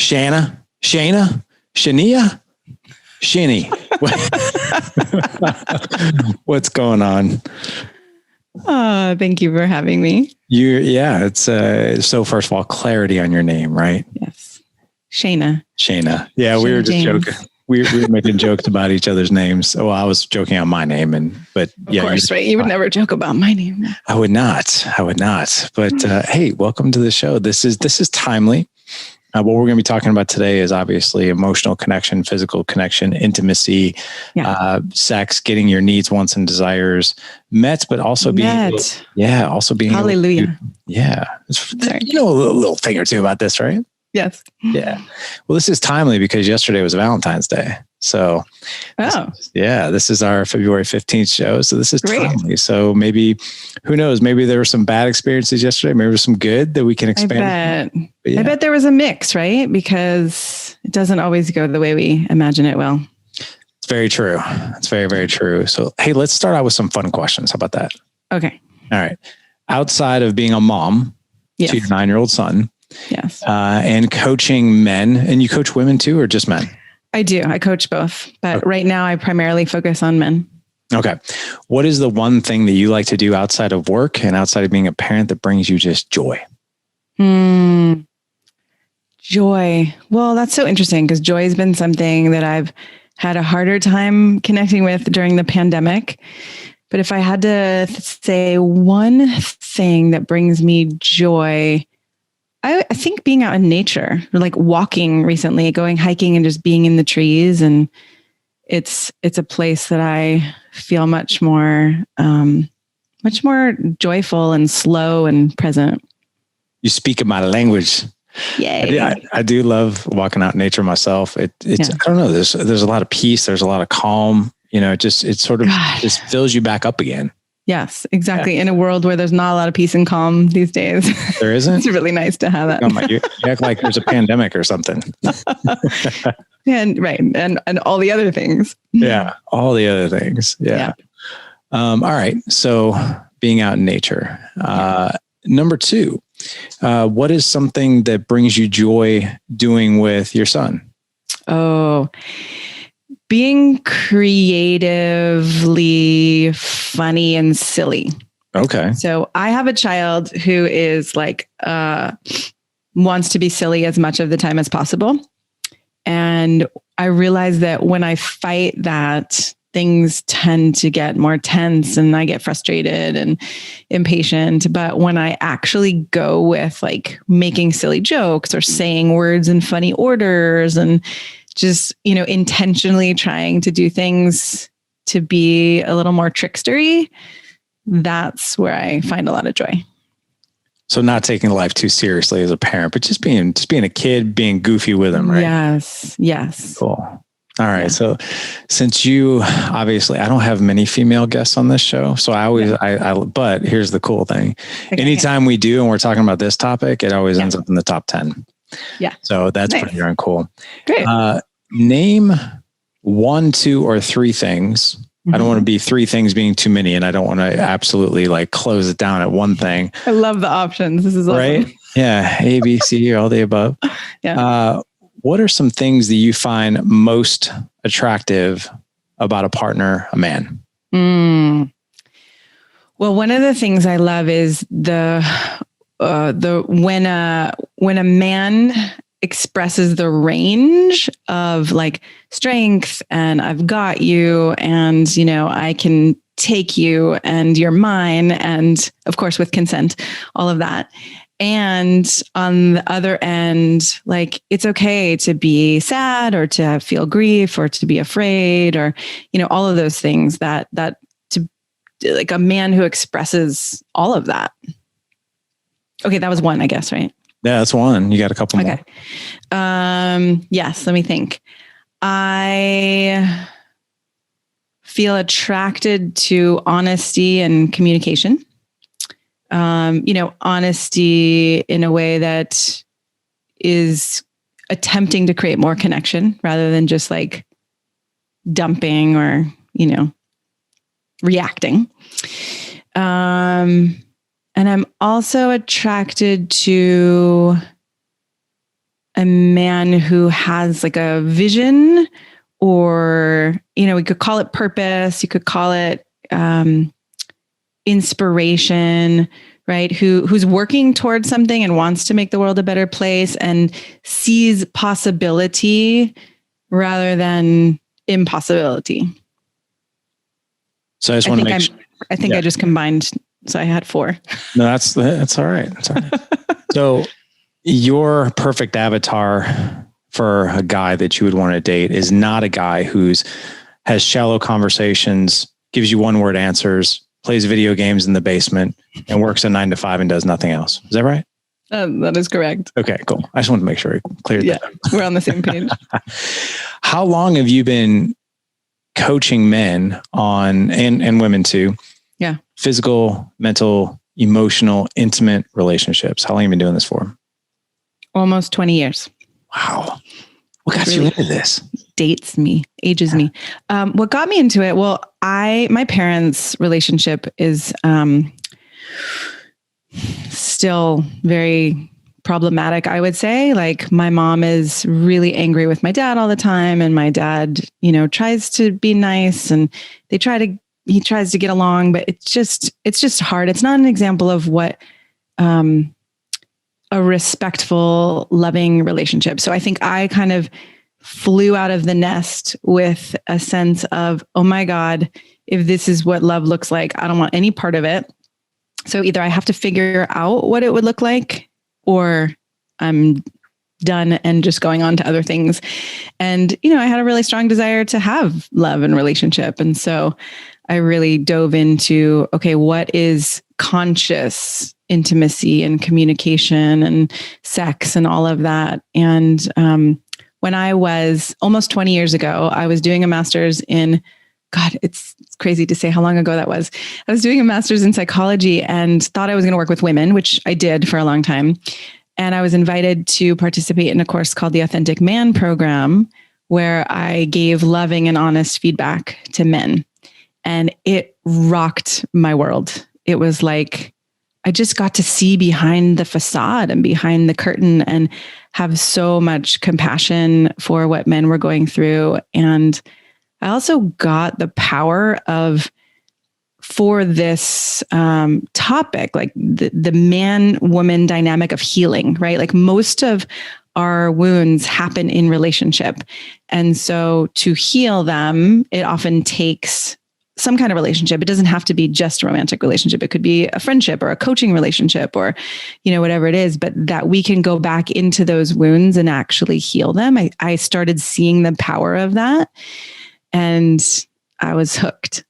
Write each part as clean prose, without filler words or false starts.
Shana, Shania, Shinny. What's going on? Thank you for having me. It's so first of all, clarity on your name, right? Yes. Shana. Yeah, Shana we were just James. joking. We were making jokes about each other's names. Well, I was joking on my name, but of course, right? You would never joke about my name. I would not. But hey, welcome to the show. This is timely. What we're going to be talking about today is obviously emotional connection, physical connection, intimacy, sex, getting your needs, wants, and desires met, but also being hallelujah. You know a little thing or two about this, right? Yes. Yeah. Well, this is timely because yesterday was Valentine's Day. So, this is our February 15th show. So this is timely. So maybe, who knows, maybe there were some bad experiences yesterday. Maybe there's some good that we can expand. I bet there was a mix, right? Because it doesn't always go the way we imagine it will. It's very true. It's very, very true. So, hey, let's start out with some fun questions. How about that? Okay. All right. Outside of being a mom to your 9-year-old son, and coaching men, and you coach women too, or just men? I do. I coach both, but right now I primarily focus on men. Okay. What is the one thing that you like to do outside of work and outside of being a parent that brings you just joy? Joy. Well, that's so interesting because joy has been something that I've had a harder time connecting with during the pandemic. But if I had to say one thing that brings me joy, I think being out in nature, like walking recently, going hiking and just being in the trees. And it's a place that I feel much more joyful and slow and present. You speak my language. Yay. I do love walking out in nature myself. I don't know. There's a lot of peace. There's a lot of calm, it just fills you back up again. Yes, exactly. Yeah. In a world where there's not a lot of peace and calm these days. There isn't? It's really nice to have that. You act like there's a pandemic or something. And right. And all the other things. Yeah. All the other things. Yeah. All right. So being out in nature. Number 2, what is something that brings you joy doing with your son? Oh, being creatively funny and silly. Okay. So I have a child who is wants to be silly as much of the time as possible. And I realize that when I fight that, things tend to get more tense and I get frustrated and impatient. But when I actually go with making silly jokes or saying words in funny orders and just, intentionally trying to do things to be a little more trickstery, that's where I find a lot of joy. So not taking life too seriously as a parent, but just being a kid, being goofy with them, right? Yes. Cool. All right. Yeah. So since you, obviously, I don't have many female guests on this show. So I always, but here's the cool thing. Okay, anytime we do, and we're talking about this topic, it always ends up in the top 10. Yeah. So that's pretty darn cool. Great. Name 1, 2, or 3 things. Mm-hmm. I don't want to be 3 things being too many, and I don't want to absolutely close it down at one thing. I love the options. This is awesome. Right. Yeah. A, B, C, all the above. Yeah. What are some things that you find most attractive about a partner, a man? Well, one of the things I love is when a man expresses the range of strength and I've got you and, I can take you and you're mine. And of course, with consent, all of that. And on the other end, it's okay to be sad or to feel grief or to be afraid or, all of those things that to a man who expresses all of that. Okay. That was one, I guess, right? Yeah, that's one. You got a couple more. Yes. Let me think. I feel attracted to honesty and communication. Honesty in a way that is attempting to create more connection rather than just dumping or, reacting. And I'm also attracted to a man who has like a vision, or, we could call it purpose. You could call it inspiration, right? Who's working towards something and wants to make the world a better place and sees possibility rather than impossibility. So I just want to make I think I just combined. So I had 4. No, that's all right. That's all right. So your perfect avatar for a guy that you would want to date is not a guy has shallow conversations, gives you one-word answers, plays video games in the basement, and works a 9 to 5 and does nothing else. Is that right? That is correct. Okay, cool. I just wanted to make sure we cleared that. We're on the same page. How long have you been coaching men on, and women too? Yeah. Physical, mental, emotional, intimate relationships. How long have you been doing this for? Almost 20 years. Wow. What got you into this? Ages me. What got me into it? Well, my parents' relationship is still very problematic, I would say. Like, my mom is really angry with my dad all the time, and my dad, tries to be nice, and he tries to get along, but it's just hard. It's not an example of what a respectful, loving relationship. So I think I kind of flew out of the nest with a sense of, oh my God, if this is what love looks like, I don't want any part of it. So either I have to figure out what it would look like, or I'm done and just going on to other things. And, I had a really strong desire to have love and relationship. And so I really dove into, okay, what is conscious intimacy and communication and sex and all of that. And when I was almost 20 years ago, I was doing a master's in, God, it's crazy to say how long ago that was. I was doing a master's in psychology and thought I was going to work with women, which I did for a long time. And I was invited to participate in a course called the Authentic Man program, where I gave loving and honest feedback to men. And it rocked my world. It was like, I just got to see behind the facade and behind the curtain and have so much compassion for what men were going through. And I also got the power for this topic, like the man-woman dynamic of healing, right? Like, most of our wounds happen in relationship. And so to heal them, it often takes some kind of relationship. It doesn't have to be just a romantic relationship. It could be a friendship or a coaching relationship, or, whatever it is, but that we can go back into those wounds and actually heal them. I started seeing the power of that, and I was hooked.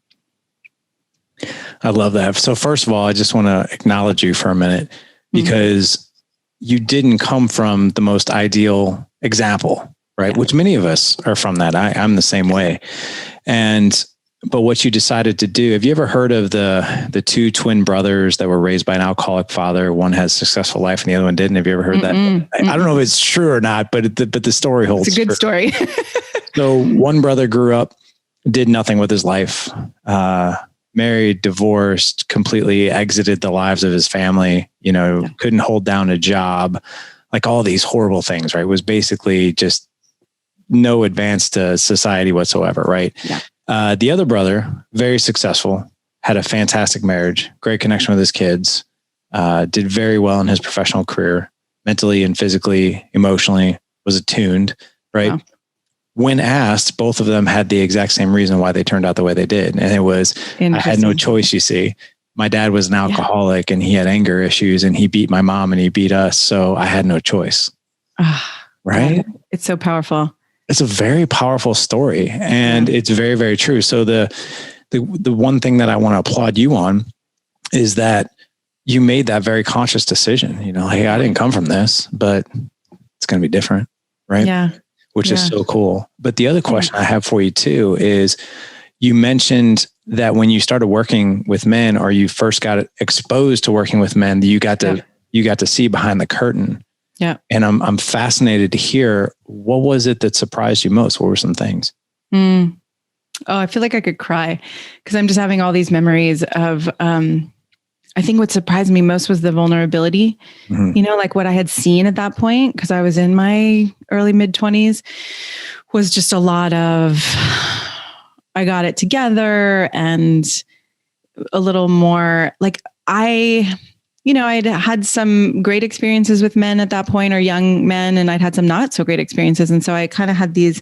I love that. So first of all, I just want to acknowledge you for a minute, because you didn't come from the most ideal example, right? Yeah. Which many of us are from that. I'm the same way. But what you decided to do, have you ever heard of the 2 twin brothers that were raised by an alcoholic father? One has a successful life and the other one didn't. Have you ever heard that? I don't know if it's true or not, but the story holds. It's a good story. So one brother grew up, did nothing with his life, married, divorced, completely exited the lives of his family, couldn't hold down a job, like all these horrible things, right? Was basically just no advance to society whatsoever, right? Yeah. The other brother, very successful, had a fantastic marriage, great connection with his kids, did very well in his professional career, mentally and physically, emotionally, was attuned, right? Wow. When asked, both of them had the exact same reason why they turned out the way they did. And it was, I had no choice, you see. My dad was an alcoholic and he had anger issues and he beat my mom and he beat us. So I had no choice. Right? It's so powerful. It's a very powerful story, and it's very, very true. So the one thing that I want to applaud you on is that you made that very conscious decision. Hey, I didn't come from this, but it's going to be different, right? Yeah. Which is so cool. But the other question I have for you too is, you mentioned that when you started working with men, or you first got exposed to working with men, you got to see behind the curtain. Yeah. And I'm fascinated to hear, what was it that surprised you most? What were some things? Oh, I feel like I could cry, because I'm just having all these memories of I think what surprised me most was the vulnerability, like what I had seen at that point, because I was in my early mid-20s, was just a lot of, I got it together and a little more like I'd had some great experiences with men at that point, or young men, and I'd had some not so great experiences. And so I kind of had these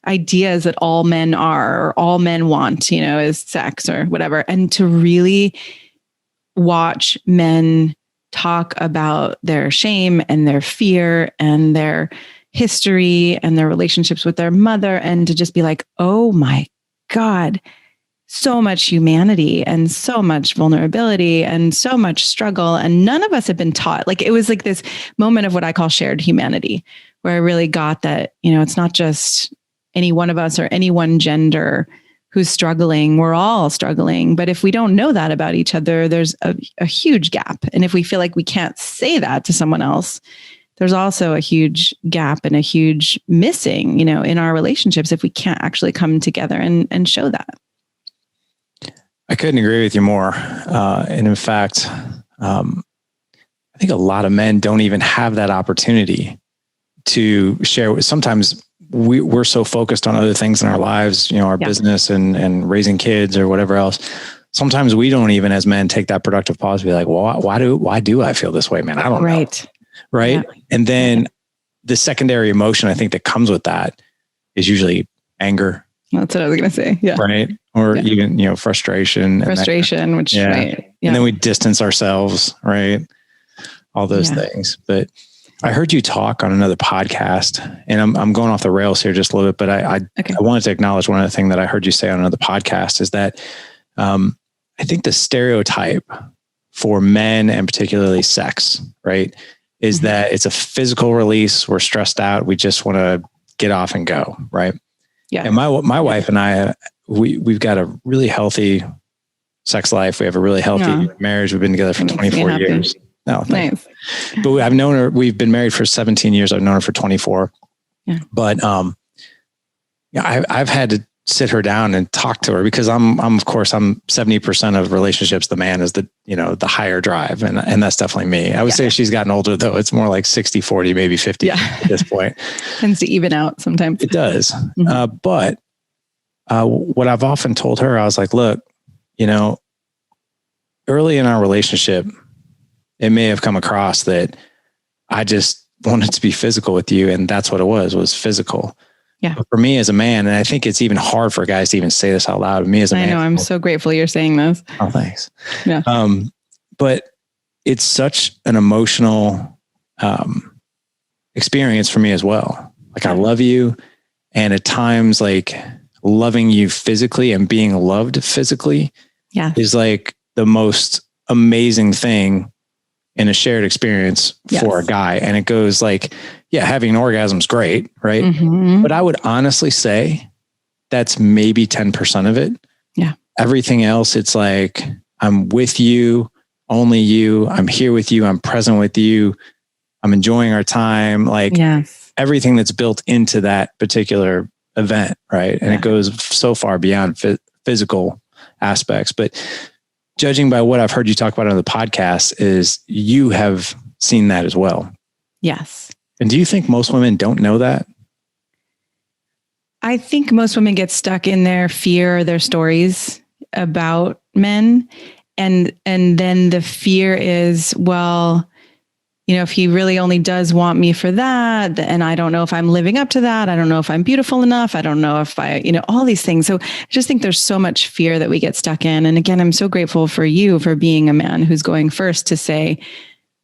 ideas that all men are, or all men want, is sex or whatever. And to really watch men talk about their shame and their fear and their history and their relationships with their mother, and to just be like, oh my God, so much humanity and so much vulnerability and so much struggle. And none of us had been taught. Like, it was like this moment of what I call shared humanity, where I really got that, it's not just any one of us or any one gender who's struggling. We're all struggling. But if we don't know that about each other, there's a huge gap. And if we feel like we can't say that to someone else, there's also a huge gap and a huge missing, in our relationships, if we can't actually come together and show that. I couldn't agree with you more. And in fact, I think a lot of men don't even have that opportunity to share. Sometimes we're so focused on other things in our lives, our business and raising kids or whatever else. Sometimes we don't even, as men, take that productive pause to be like, well, why do I feel this way, man? I don't know. Right. Yeah. And then the secondary emotion, I think, that comes with that is usually anger. That's what I was going to say. Yeah. Right. Or even, frustration. Which, right. Yeah. And then we distance ourselves, right? All those things. But I heard you talk on another podcast, and I'm going off the rails here just a little bit, but I wanted to acknowledge one other thing that I heard you say on another podcast is that I think the stereotype for men, and particularly sex, right, is that it's a physical release. We're stressed out. We just want to get off and go, right? Yeah. And my wife and I, we've got a really healthy sex life. We have a really healthy marriage. We've been together for 24 years. No, nice. But I've known her. We've been married for 17 years. I've known her for 24. Yeah. But I've had to sit her down and talk to her because I'm 70% of relationships. The man is the higher drive. And that's definitely me. I would say she's gotten older though. It's more like 60-40, maybe 50 at this point. Tends to even out sometimes. It does. Mm-hmm. But what I've often told her, I was like, look, early in our relationship, it may have come across that I just wanted to be physical with you. And that's what it was physical. Yeah. But for me as a man, and I think it's even hard for guys to even say this out loud. Me as a man. I know. I'm so grateful you're saying this. Oh, thanks. Yeah. But it's such an emotional experience for me as well. Like, I love you. And at times, like, loving you physically and being loved physically is like the most amazing thing in a shared experience for a guy. And it goes like, having an orgasm is great. Right. Mm-hmm. But I would honestly say that's maybe 10% of it. Yeah. Everything else, it's like, I'm with you, only you, I'm here with you. I'm present with you. I'm enjoying our time. Like everything that's built into that particular event. Right. And it goes so far beyond physical aspects, but judging by what I've heard you talk about on the podcast, is you have seen that as well. Yes. And do you think most women don't know that? I think most women get stuck in their fear, their stories about men. And then the fear is, well, if he really only does want me for that, and I don't know if I'm living up to that. I don't know if I'm beautiful enough. I don't know if all these things. So I just think there's so much fear that we get stuck in. And again, I'm so grateful for you for being a man who's going first to say,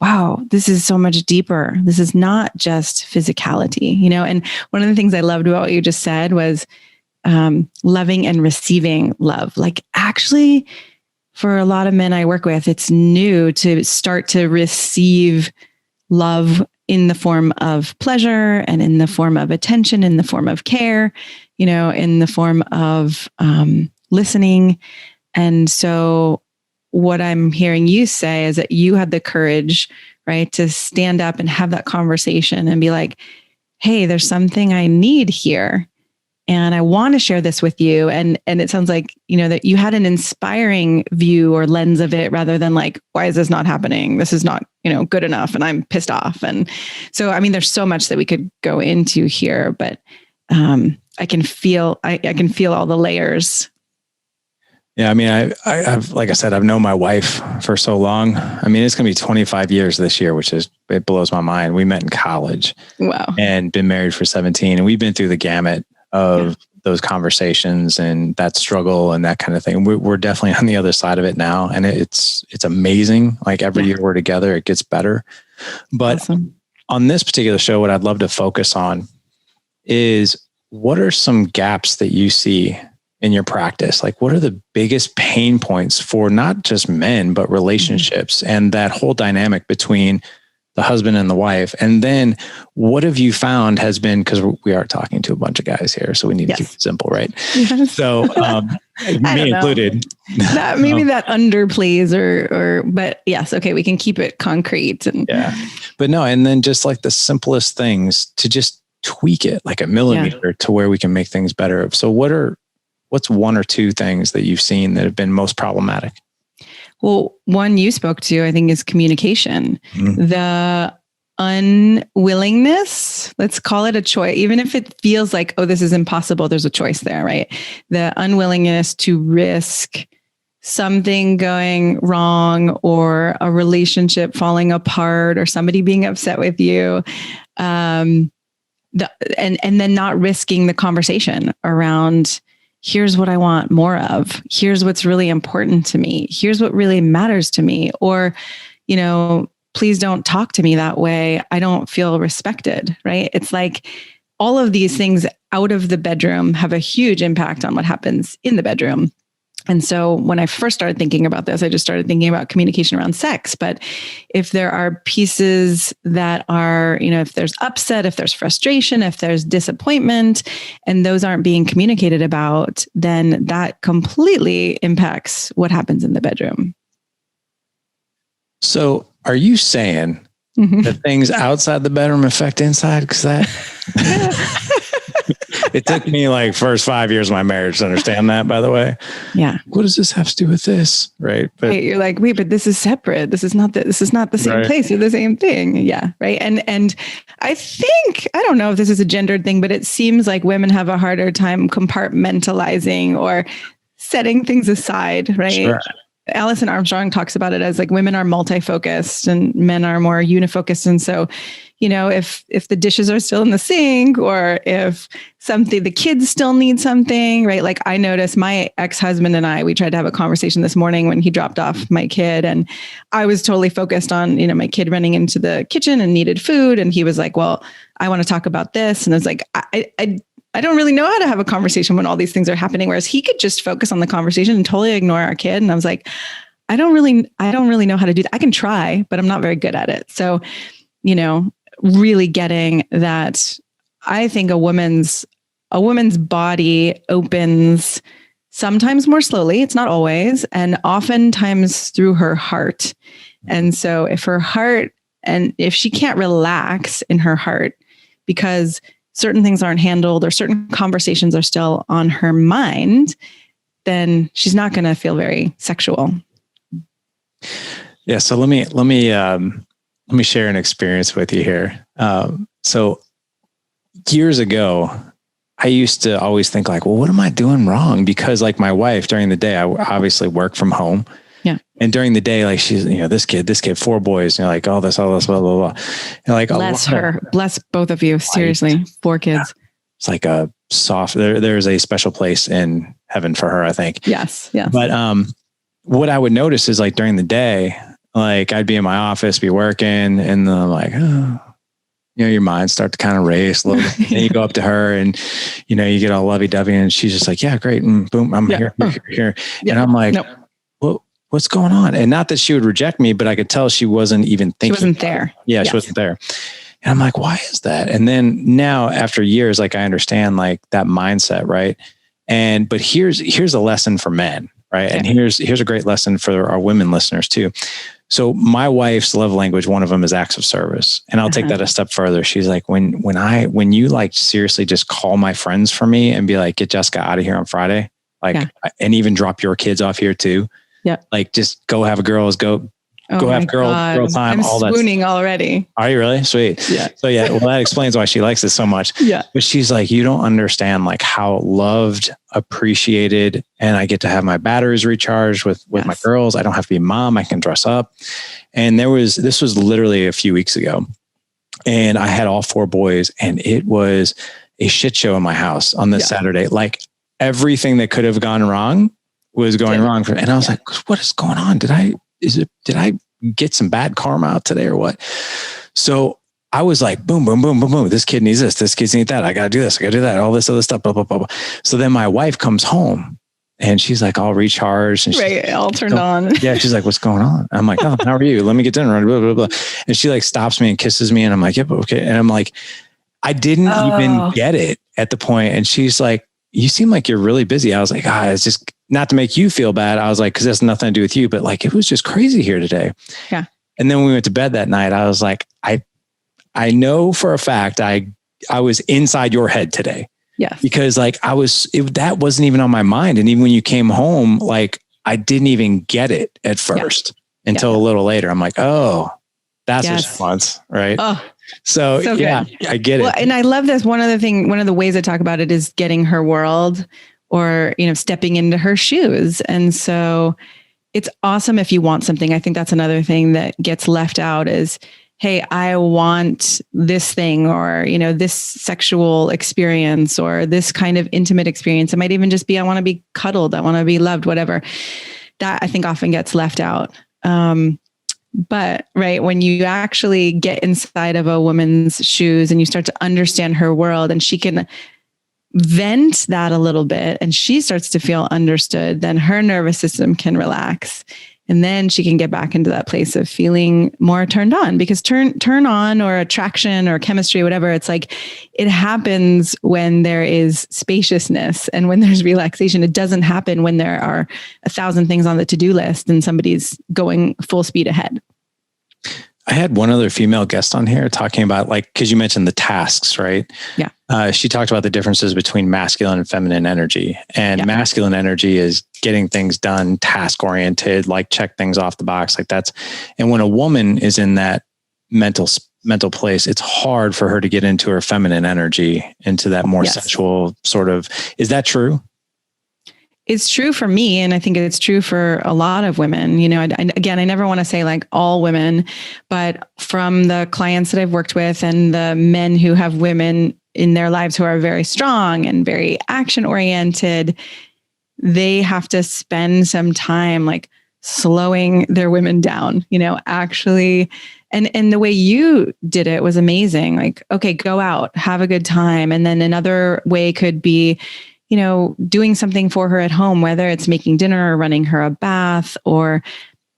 wow, this is so much deeper. This is not just physicality, and one of the things I loved about what you just said was loving and receiving love. Like, actually, for a lot of men I work with, it's new to start to receive love in the form of pleasure and in the form of attention, in the form of care, in the form of listening. And so what I'm hearing you say is that you had the courage, right, to stand up and have that conversation and be like, hey, there's something I need here. And I want to share this with you. And it sounds like, that you had an inspiring view or lens of it rather than like, why is this not happening? This is not, good enough. And I'm pissed off. And so, there's so much that we could go into here, but I can feel all the layers. Yeah. I've, like I said, I've known my wife for so long. It's going to be 25 years this year, it blows my mind. We met in college. Wow. And been married for 17. And we've been through the gamut of those conversations and that struggle and that kind of thing. We're definitely on the other side of it now. And it's amazing. Like every year we're together, it gets better. But awesome. On this particular show, what I'd love to focus on is what are some gaps that you see in your practice? Like what are the biggest pain points for not just men, but relationships and that whole dynamic between the husband and the wife? And then what have you found has been, because we are talking to a bunch of guys here, so we need to keep it simple, right? Yes. So me included. Maybe that underplays but yes, okay, we can keep it concrete. But no, and then just like the simplest things to just tweak it like a millimeter to where we can make things better. So what's one or two things that you've seen that have been most problematic? Well, one you spoke to, I think, is communication. Mm-hmm. The unwillingness, let's call it a choice, even if it feels like, oh, this is impossible, there's a choice there, right? The unwillingness to risk something going wrong or a relationship falling apart or somebody being upset with you. And then not risking the conversation around, here's what I want more of. Here's what's really important to me. Here's what really matters to me. Or, please don't talk to me that way. I don't feel respected, right? It's like all of these things out of the bedroom have a huge impact on what happens in the bedroom. And so when I first started thinking about this, I just started thinking about communication around sex. But if there are pieces that are, if there's upset, if there's frustration, if there's disappointment, and those aren't being communicated about, then that completely impacts what happens in the bedroom. So are you saying that things outside the bedroom affect inside? Because it took me like first 5 years of my marriage to understand that, by the way. Yeah. What does this have to do with this? Right. But you're like, wait, but this is separate. This is not the same place or the same thing. Yeah. Right. And I think, I don't know if this is a gendered thing, but it seems like women have a harder time compartmentalizing or setting things aside. Right. Sure. Alison Armstrong talks about it as like women are multi-focused and men are more unifocused. And so, if the dishes are still in the sink or if the kids still need something, right? Like I noticed my ex-husband and we tried to have a conversation this morning when he dropped off my kid, and I was totally focused on, my kid running into the kitchen and needed food. And he was like, well, I want to talk about this. And I was like, I don't really know how to have a conversation when all these things are happening. Whereas he could just focus on the conversation and totally ignore our kid. And I was like, I don't really know how to do that. I can try, but I'm not very good at it. So, really getting that, I think a woman's body opens sometimes more slowly. It's not always, and oftentimes through her heart. And so if her heart, and if she can't relax in her heart because certain things aren't handled or certain conversations are still on her mind, then she's not going to feel very sexual. Yeah. So let me share an experience with you here. So years ago, I used to always think like, well, what am I doing wrong? Because like my wife during the day, I obviously work from home. Yeah. And during the day, like she's, this kid, 4 boys, like all this, blah, blah, blah. And like, bless her, bless both of you. Seriously, 4 kids. Yeah. It's like a there's a special place in heaven for her, I think. Yes. Yeah. But, what I would notice is like during the day, like I'd be in my office, be working, and then I'm like, oh, your mind start to kind of race a little bit. Then you go up to her and, you get all lovey-dovey, and she's just like, yeah, great. And boom, I'm here. Yeah. And I'm like, nope. What's going on? And not that she would reject me, but I could tell she wasn't even thinking. She wasn't there. Yeah, yes. She wasn't there. And I'm like, why is that? And then now after years, like I understand like that mindset. Right. But here's a lesson for men. Right. Yeah. And here's a great lesson for our women listeners too. So my wife's love language, one of them is acts of service. And I'll take that a step further. She's like, when you like seriously just call my friends for me and be like, get Jessica out of here on Friday, like, and even drop your kids off here too. Yeah. Like just go have go have girl time. I'm swooning already. Are you really? Sweet. Yeah. So yeah, well, that explains why she likes it so much. Yeah. But she's like, you don't understand like how loved, appreciated, and I get to have my batteries recharged with my girls. I don't have to be mom. I can dress up. And this was literally a few weeks ago, and I had all 4 boys, and it was a shit show in my house on this Saturday. Like everything that could have gone wrong was going wrong. And I was like, what is going on? Did I get some bad karma out today or what? So I was like, boom, boom, boom, boom, boom. This kid needs this. This kid needs that. I got to do this. I got to do that. All this other stuff, blah, blah, blah, blah. So then my wife comes home and she's like all recharged. And all turned on. Yeah. She's like, what's going on? I'm like, oh, how are you? Let me get dinner. Blah, blah, blah. And she like stops me and kisses me. And I'm like, yep, okay. And I'm like, I didn't even get it at the point. And she's like, you seem like you're really busy. I was like, it's just not to make you feel bad. I was like, because that's nothing to do with you, but like, it was just crazy here today. Yeah. And then when we went to bed that night, I was like, I know for a fact, I was inside your head today. Yes. Because like that wasn't even on my mind. And even when you came home, like I didn't even get it at first until a little later. I'm like, oh, that's what she wants. Right. Oh. So yeah, I get it. And I love this. One of the ways I talk about it is getting her world, or, stepping into her shoes. And so it's awesome if you want something. I think that's another thing that gets left out is, hey, I want this thing, or, this sexual experience, or this kind of intimate experience. It might even just be, I want to be cuddled. I want to be loved, whatever. That I think often gets left out. But right, when you actually get inside of a woman's shoes and you start to understand her world, and she can vent that a little bit and she starts to feel understood, then her nervous system can relax. And then she can get back into that place of feeling more turned on, because turn on, or attraction, or chemistry, whatever. It's like, it happens when there is spaciousness and when there's relaxation. It doesn't happen when there are 1,000 things on the to-do list and somebody's going full speed ahead. I had one other female guest on here talking about, like, because you mentioned the tasks, right? Yeah. She talked about the differences between masculine and feminine energy. And masculine energy is getting things done, task oriented, like check things off the box, like that's. And when a woman is in that mental place, it's hard for her to get into her feminine energy, into that more sensual sort of. Is that true? It's true for me. And I think it's true for a lot of women. I never want to say like all women, but from the clients that I've worked with and the men who have women in their lives who are very strong and very action oriented, they have to spend some time like slowing their women down, actually. And the way you did it was amazing. Like, okay, go out, have a good time. And then another way could be, doing something for her at home, whether it's making dinner or running her a bath or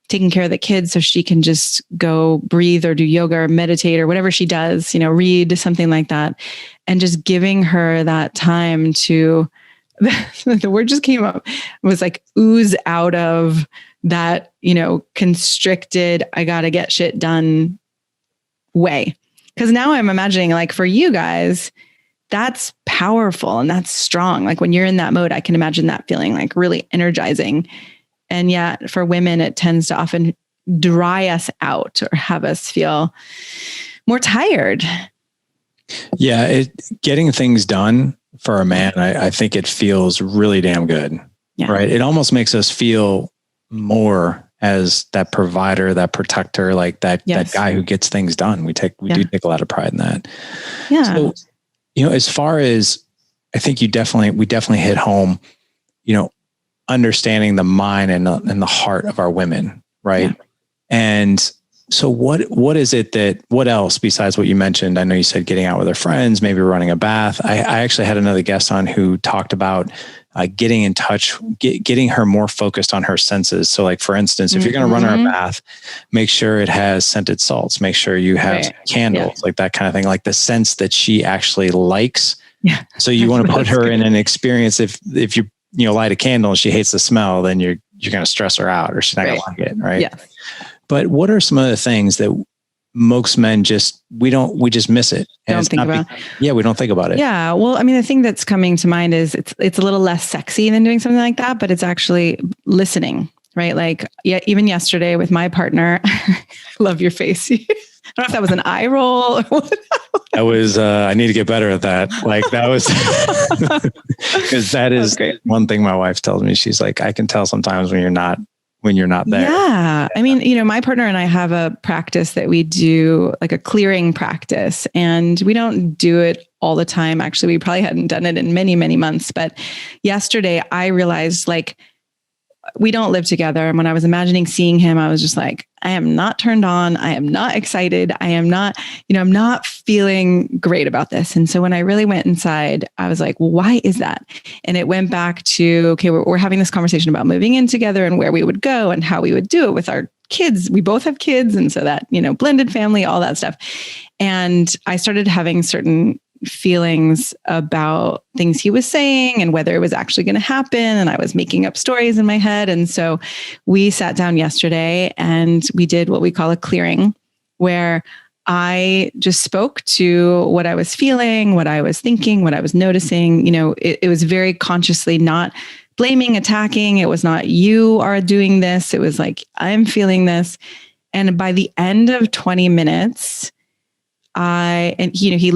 taking care of the kids so she can just go breathe or do yoga or meditate or whatever she does, read, something like that. And just giving her that time to, the word just came up, was like ooze out of that, constricted, I got to get shit done way. Because now I'm imagining, like, for you guys, that's powerful and that's strong. Like when you're in that mode, I can imagine that feeling like really energizing. And yet for women, it tends to often dry us out or have us feel more tired. Yeah. Getting things done for a man, I think it feels really damn good, right? It almost makes us feel more as that provider, that protector, like that guy who gets things done. We do take a lot of pride in that. Yeah. So, as far as, I think we definitely hit home, understanding the mind and the heart of our women. Right. Yeah. And so what is it what else besides what you mentioned? I know you said getting out with her friends, maybe running a bath. I actually had another guest on who talked about getting in touch, getting her more focused on her senses. So like, for instance, if you're going to run her a bath, make sure it has scented salts, make sure you have candles, like that kind of thing, like the sense that she actually likes. Yeah. So you want to put her in an experience. If you light a candle and she hates the smell, then you're going to stress her out, or she's not going to like it. Right. Yeah. But what are some of the things that most men we just miss it? And don't think about. Yeah, we don't think about it. Yeah. Well, I mean, the thing that's coming to mind is it's a little less sexy than doing something like that, but it's actually listening, right? Like, yeah, even yesterday with my partner, love your face. I don't know if that was an eye roll or what. That was, I need to get better at that. Like that was, because that is one thing my wife tells me. She's like, I can tell sometimes when you're not there. Yeah. I mean, my partner and I have a practice that we do, like a clearing practice, and we don't do it all the time. Actually, we probably hadn't done it in many, many months. But yesterday I realized, like, we don't live together. And when I was imagining seeing him, I was just like, I am not turned on. I am not excited. I am not, I'm not feeling great about this. And so when I really went inside, I was like, well, why is that? And it went back to, okay, we're having this conversation about moving in together and where we would go and how we would do it with our kids. We both have kids. And so that, blended family, all that stuff. And I started having certain feelings about things he was saying and whether it was actually going to happen. And I was making up stories in my head. And so we sat down yesterday and we did what we call a clearing, where I just spoke to what I was feeling, what I was thinking, what I was noticing. It was very consciously not blaming, attacking. It was not, you are doing this. It was like, I'm feeling this. And by the end of 20 minutes, he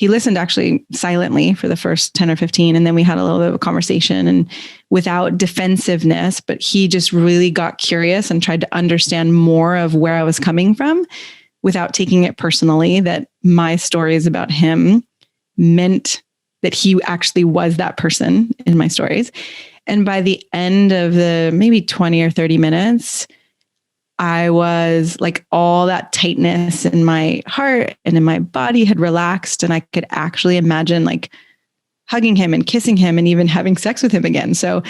listened actually silently for the first 10 or 15. And then we had a little bit of a conversation, and without defensiveness, but he just really got curious and tried to understand more of where I was coming from without taking it personally, that my stories about him meant that he actually was that person in my stories. And by the end of the maybe 20 or 30 minutes, I was like, all that tightness in my heart and in my body had relaxed, and I could actually imagine like hugging him and kissing him and even having sex with him again. So,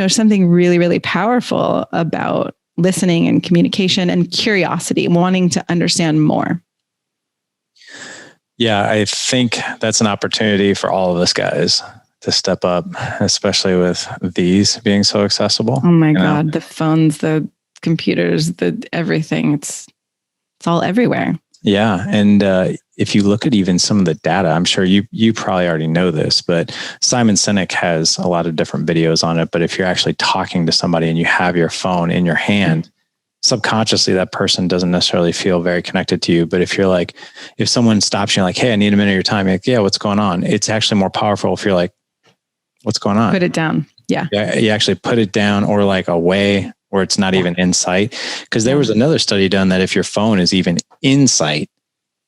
something really, really powerful about listening and communication and curiosity, wanting to understand more. Yeah, I think that's an opportunity for all of us guys to step up, especially with these being so accessible. Oh my God, the phones, the computers, everything, it's all everywhere. Yeah. And if you look at even some of the data, I'm sure you probably already know this, but Simon Sinek has a lot of different videos on it. But if you're actually talking to somebody and you have your phone in your hand, subconsciously that person doesn't necessarily feel very connected to you. But if someone stops you like, hey, I need a minute of your time, you're like, yeah, what's going on? It's actually more powerful if you're like, what's going on? Put it down. Yeah. You actually put it down, or like away, where it's not even in sight. Because there was another study done that if your phone is even in sight,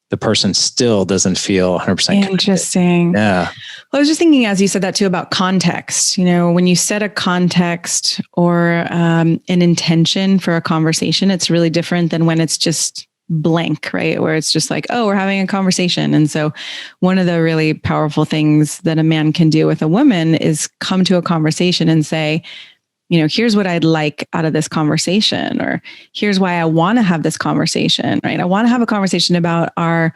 the person still doesn't feel 100% Interesting. connected. Yeah. Well, I was just thinking, as you said that too, about context. When you set a context or an intention for a conversation, it's really different than when it's just blank, right? Where it's just like, oh, we're having a conversation. And so one of the really powerful things that a man can do with a woman is come to a conversation and say, here's what I'd like out of this conversation, or here's why I want to have this conversation, right? I want to have a conversation about I'm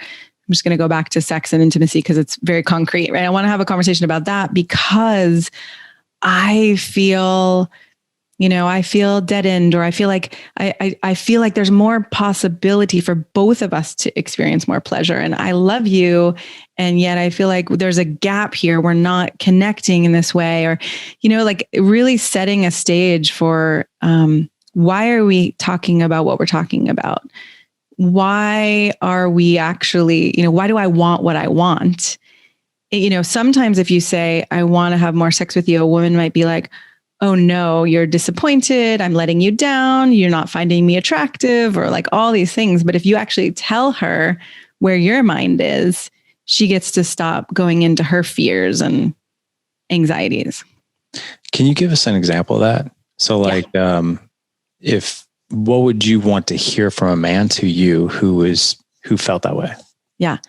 just going to go back to sex and intimacy because it's very concrete, right? I want to have a conversation about that because I feel deadened, or I feel like I feel like there's more possibility for both of us to experience more pleasure. And I love you, and yet I feel like there's a gap here. We're not connecting in this way, or like really setting a stage for why are we talking about what we're talking about? Why are we actually, why do I want what I want? Sometimes if you say, I want to have more sex with you, a woman might be like, oh no, you're disappointed. I'm letting you down. You're not finding me attractive, or like all these things. But if you actually tell her where your mind is, she gets to stop going into her fears and anxieties. Can you give us an example of that? So like, what would you want to hear from a man to you who felt that way? Yeah.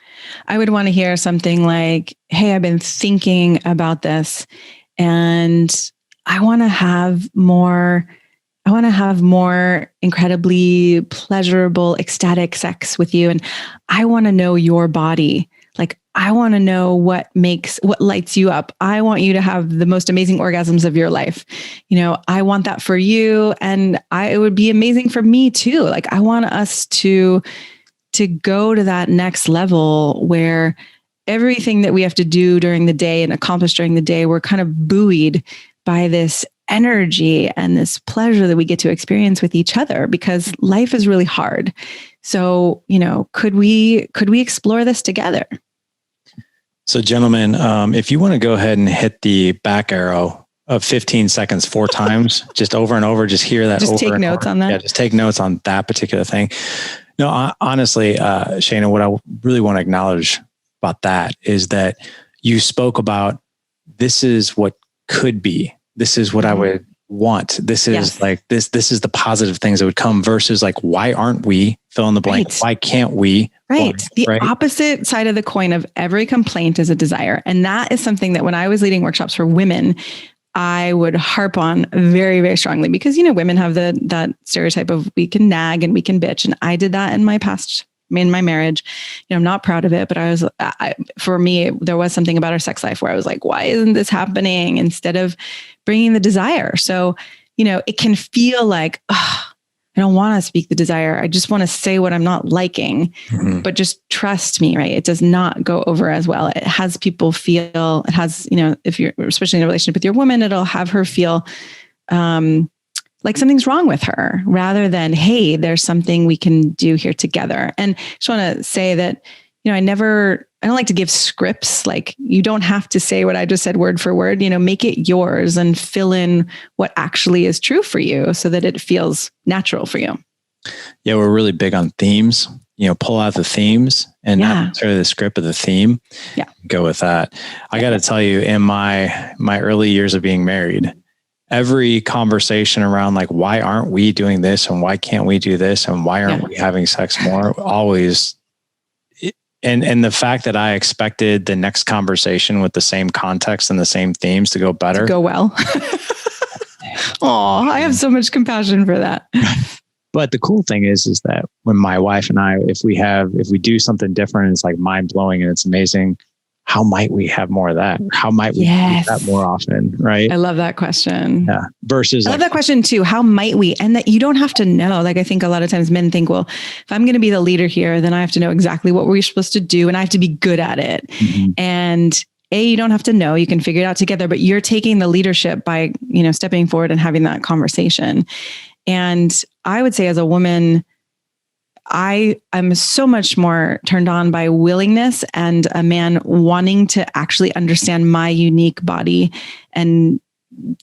I would want to hear something like, hey, I've been thinking about this, and I want to have more incredibly pleasurable, ecstatic sex with you. And I want to know your body. Like, I want to know what lights you up. I want you to have the most amazing orgasms of your life. I want that for you. And it would be amazing for me too. Like I want us to go to that next level where everything that we have to do during the day and accomplish during the day, we're kind of buoyed by this energy and this pleasure that we get to experience with each other, because life is really hard. So, could we explore this together? So gentlemen, if you want to go ahead and hit the back arrow of 15 seconds 4 times, just over and over, just hear that. Just take notes on that. Yeah, just take notes on that particular thing. No, honestly, Shana, what I really want to acknowledge about that is that you spoke about, this is what could be. This is what I would want. This is like this is the positive things that would come, versus like, why aren't we, fill in the blank? Right. Why can't we? Right. The opposite side of the coin of every complaint is a desire. And that is something that when I was leading workshops for women, I would harp on very, very strongly, because, women have that stereotype of we can nag and we can bitch. And I did that in my marriage. I'm not proud of it, but for me, there was something about our sex life where I was like, why isn't this happening? Instead of bringing the desire. So, it can feel like, I don't want to speak the desire. I just want to say what I'm not liking, but just trust me, right? It does not go over as well. It has people feel, if you're, especially in a relationship with your woman, it'll have her feel, like something's wrong with her, rather than, hey, there's something we can do here together. And I just want to say that, I don't like to give scripts. Like, you don't have to say what I just said word for word, make it yours and fill in what actually is true for you so that it feels natural for you. Yeah. We're really big on themes, pull out the themes and not necessarily the script of the theme. Yeah. Go with that. I got to tell you, in my early years of being married, every conversation around like, why aren't we doing this? And why can't we do this? And why aren't we having sex more? Always. And the fact that I expected the next conversation with the same context and the same themes to go better. To go well. Oh, I have so much compassion for that. But the cool thing is that when my wife and I, if we do something different, it's like mind blowing and it's amazing. How might we have more of that? How might we do that more often? Right. I love that question. Yeah. Versus, I love that question too. How might we? And that you don't have to know. Like, I think a lot of times men think, well, if I'm going to be the leader here, then I have to know exactly what we're supposed to do and I have to be good at it. And you don't have to know, you can figure it out together, but you're taking the leadership by, stepping forward and having that conversation. And I would say, as a woman, I'm so much more turned on by willingness and a man wanting to actually understand my unique body and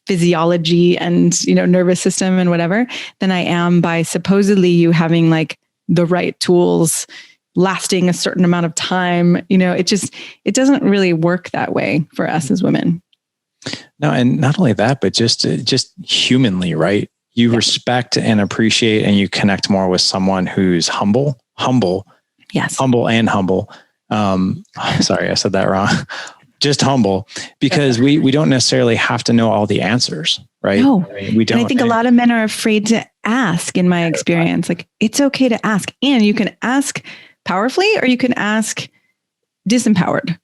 physiology and, nervous system and whatever, than I am by supposedly you having like the right tools lasting a certain amount of time. It doesn't really work that way for us as women. No, and not only that, but just humanly, right? You respect and appreciate and you connect more with someone who's humble. Yes. Humble and humble. Sorry, I said that wrong. Just humble, because we don't necessarily have to know all the answers, right? No. We don't. And I think a lot of men are afraid to ask, in my experience. Like, it's okay to ask. And you can ask powerfully or you can ask disempowered.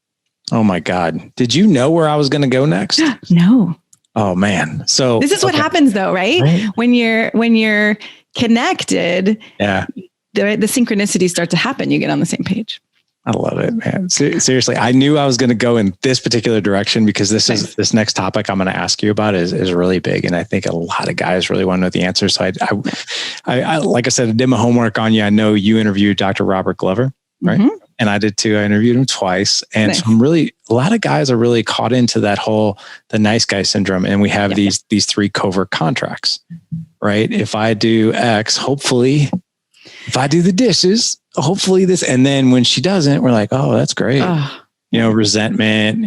Oh my God. Did you know where I was going to go next? No. Oh man. So this is what happens though, right? When you're connected, the synchronicities start to happen. You get on the same page. I love it, man. Seriously, I knew I was going to go in this particular direction because this next topic I'm going to ask you about is really big. And I think a lot of guys really want to know the answer. So I like I said, I did my homework on you. I know you interviewed Dr. Robert Glover, right? Mm-hmm. And I did too. I interviewed him twice. And so a lot of guys are really caught into that the nice guy syndrome. And we have these 3 covert contracts, right? If I do X, hopefully, if I do the dishes, hopefully this. And then when she doesn't, we're like, oh, that's great. Resentment,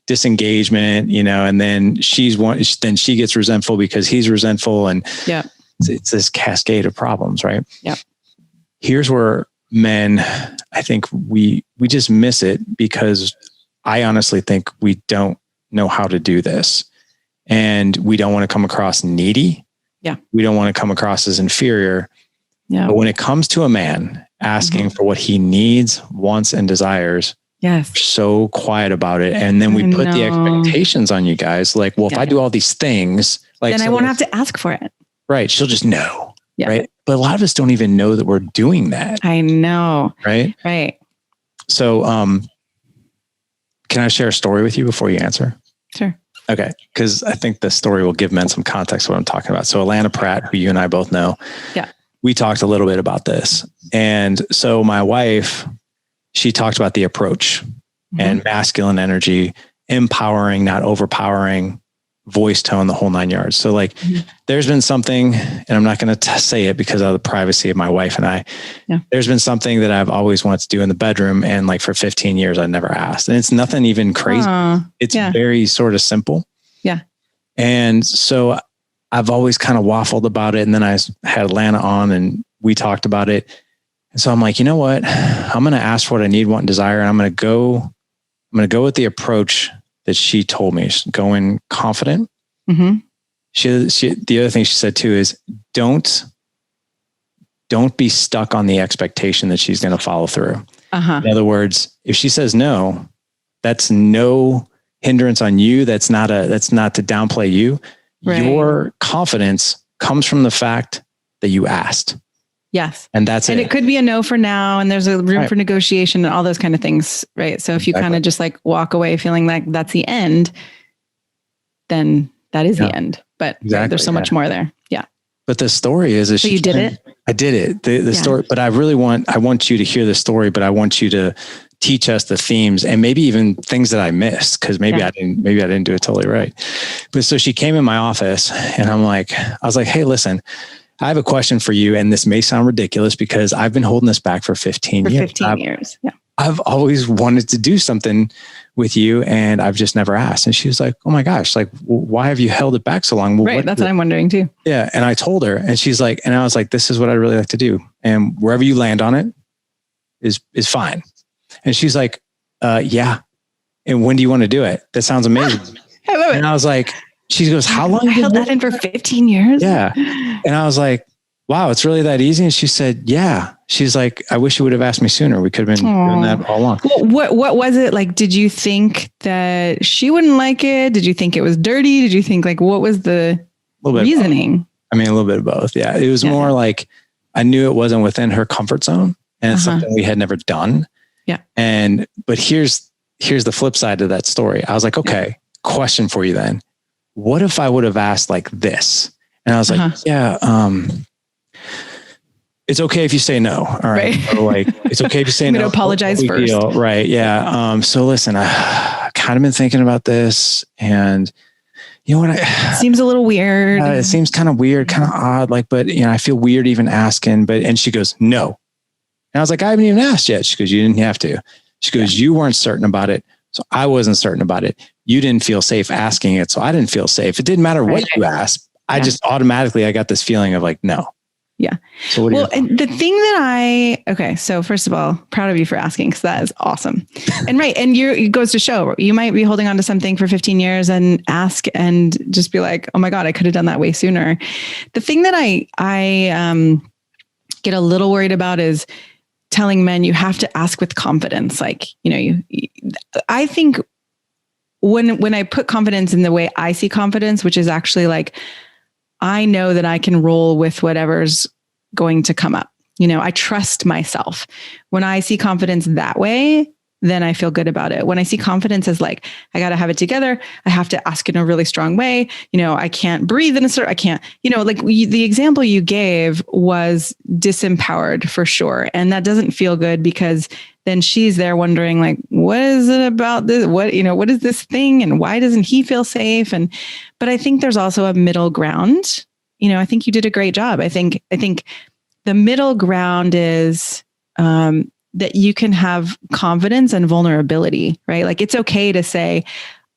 disengagement, and then then she gets resentful because he's resentful. And it's this cascade of problems, right? Yeah. Here's where men, I think we just miss it, because I honestly think we don't know how to do this, and we don't want to come across needy. Yeah. We don't want to come across as inferior. Yeah. But when it comes to a man asking for what he needs, wants, and desires, Yes. So quiet about it. And then we put the expectations on you guys. Like, well, if I do all these things, like, then I won't have to ask for it. Right. She'll just know. Yeah. Right. But a lot of us don't even know that we're doing that. I know. Right. Right. So, can I share a story with you before you answer? Sure. Okay. Because I think the story will give men some context to what I'm talking about. So Alana Pratt, who you and I both know. Yeah. We talked a little bit about this. And so my wife, she talked about the approach and masculine energy, empowering, not overpowering, voice tone, the whole 9 yards. So like there's been something, and I'm not going to say it because of the privacy of my wife and I, there's been something that I've always wanted to do in the bedroom. And like for 15 years, I never asked, and it's nothing even crazy. It's very sort of simple. Yeah. And so I've always kind of waffled about it. And then I had Alana on and we talked about it. And so I'm like, you know what? I'm going to ask for what I need, want, and desire. And I'm going to go with the approach that she told me. She's going confident. She, the other thing she said too is don't be stuck on the expectation that she's going to follow through. In other words, if she says no, that's no hindrance on you. That's not to downplay you. Right. Your confidence comes from the fact that you asked. Yes. And that's it. And it could be a no for now. And there's a room for negotiation and all those kind of things. Right. So if you kind of just like walk away feeling like that's the end, then that is the end. But there's so much more there. Yeah. But the story is, so you did it? I did it. The story, but I want you to hear the story, but I want you to teach us the themes and maybe even things that I missed. Cause maybe I didn't do it totally right. But so she came in my office and I was like, hey, listen, I have a question for you. And this may sound ridiculous because I've been holding this back for 15 years. 15 years. Yeah. I've always wanted to do something with you and I've just never asked. And she was like, oh my gosh, like, why have you held it back so long? Well, right. That's what I'm wondering too. Yeah. And I told her and she's like, and I was like, this is what I really like to do. And wherever you land on it is fine. And she's like, yeah. And when do you want to do it? That sounds amazing. I love it. And I was like, she goes, how long? I held that in for 15 years. Yeah. And I was like, wow, it's really that easy. And she said, yeah. She's like, I wish you would have asked me sooner. We could have been doing that all along. What was it like? Did you think that she wouldn't like it? Did you think it was dirty? Did you think like, what was the reasoning? I mean, a little bit of both. Yeah. It was more like, I knew it wasn't within her comfort zone and it's something we had never done. Yeah. But here's the flip side to that story. I was like, okay, question for you then. What if I would have asked like this? And I was like, it's okay if you say no. All right. Or like, it's okay if you say I'm no. I'm going to apologize first. Deal. Right. Yeah. So listen, I kind of been thinking about this and you know what? It seems a little weird. It seems kind of weird, kind of odd. Like, but you know, I feel weird even asking, and she goes, no. And I was like, I haven't even asked yet. She goes, you didn't have to. She goes, you weren't certain about it. So I wasn't certain about it. You didn't feel safe asking it. So I didn't feel safe. It didn't matter what you asked. I just automatically, I got this feeling of like, no. Yeah. So and the thing that so first of all, proud of you for asking, because that is awesome. And and it goes to show you might be holding on to something for 15 years and ask and just be like, oh my God, I could have done that way sooner. The thing that I get a little worried about is telling men you have to ask with confidence. Like, I think when I put confidence in the way I see confidence, which is actually like, I know that I can roll with whatever's going to come up. I trust myself. When I see confidence that way, then I feel good about it. When I see confidence as like, I got to have it together. I have to ask in a really strong way. I can't breathe I can't, the example you gave was disempowered for sure. And that doesn't feel good because then she's there wondering like, what is it about this? What is this thing? And why doesn't he feel safe? But I think there's also a middle ground. I think you did a great job. I think the middle ground is, that you can have confidence and vulnerability, right? Like it's okay to say,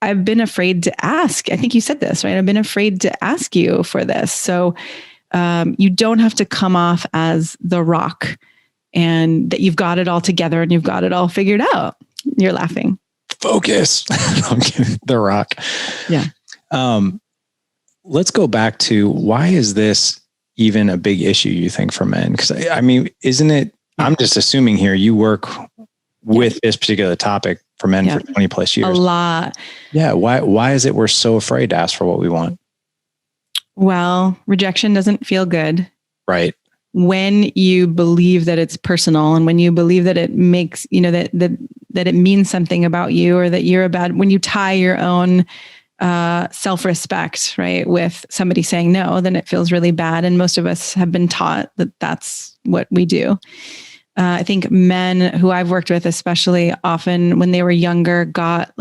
I've been afraid to ask. I think you said this, right? I've been afraid to ask you for this. So you don't have to come off as the rock and that you've got it all together and you've got it all figured out. You're laughing. Focus. I'm kidding. The rock. Yeah. Let's go back to why is this even a big issue, you think, for men? Because I mean, isn't it? I'm just assuming here you work with this particular topic for men for 20 plus years. A lot. Yeah. Why is it we're so afraid to ask for what we want? Well, rejection doesn't feel good. Right. When you believe that it's personal and when you believe that it makes, that it means something about you, or that you're when you tie your own self-respect, right, with somebody saying no, then it feels really bad. And most of us have been taught that that's what we do. I think men who I've worked with, especially often when they were younger, got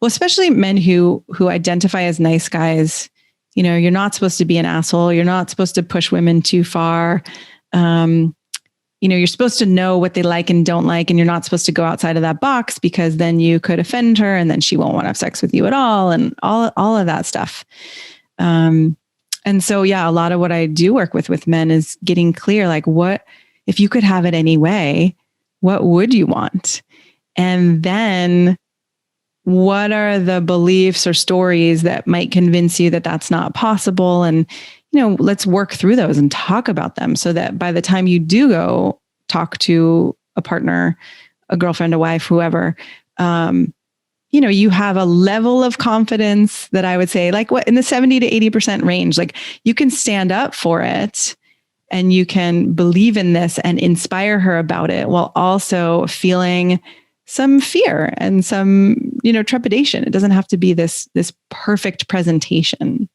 especially men who identify as nice guys. You're not supposed to be an asshole. You're not supposed to push women too far. You're supposed to know what they like and don't like, and you're not supposed to go outside of that box because then you could offend her and then she won't want to have sex with you at all, and all of that stuff. And so, a lot of what I do work with men is getting clear, what, if you could have it any way, what would you want? And then what are the beliefs or stories that might convince you that that's not possible? And, let's work through those and talk about them so that by the time you do go talk to a partner, a girlfriend, a wife, whoever, you have a level of confidence that I would say in the 70 to 80% range, you can stand up for it and you can believe in this and inspire her about it while also feeling some fear and some, trepidation. It doesn't have to be this perfect presentation.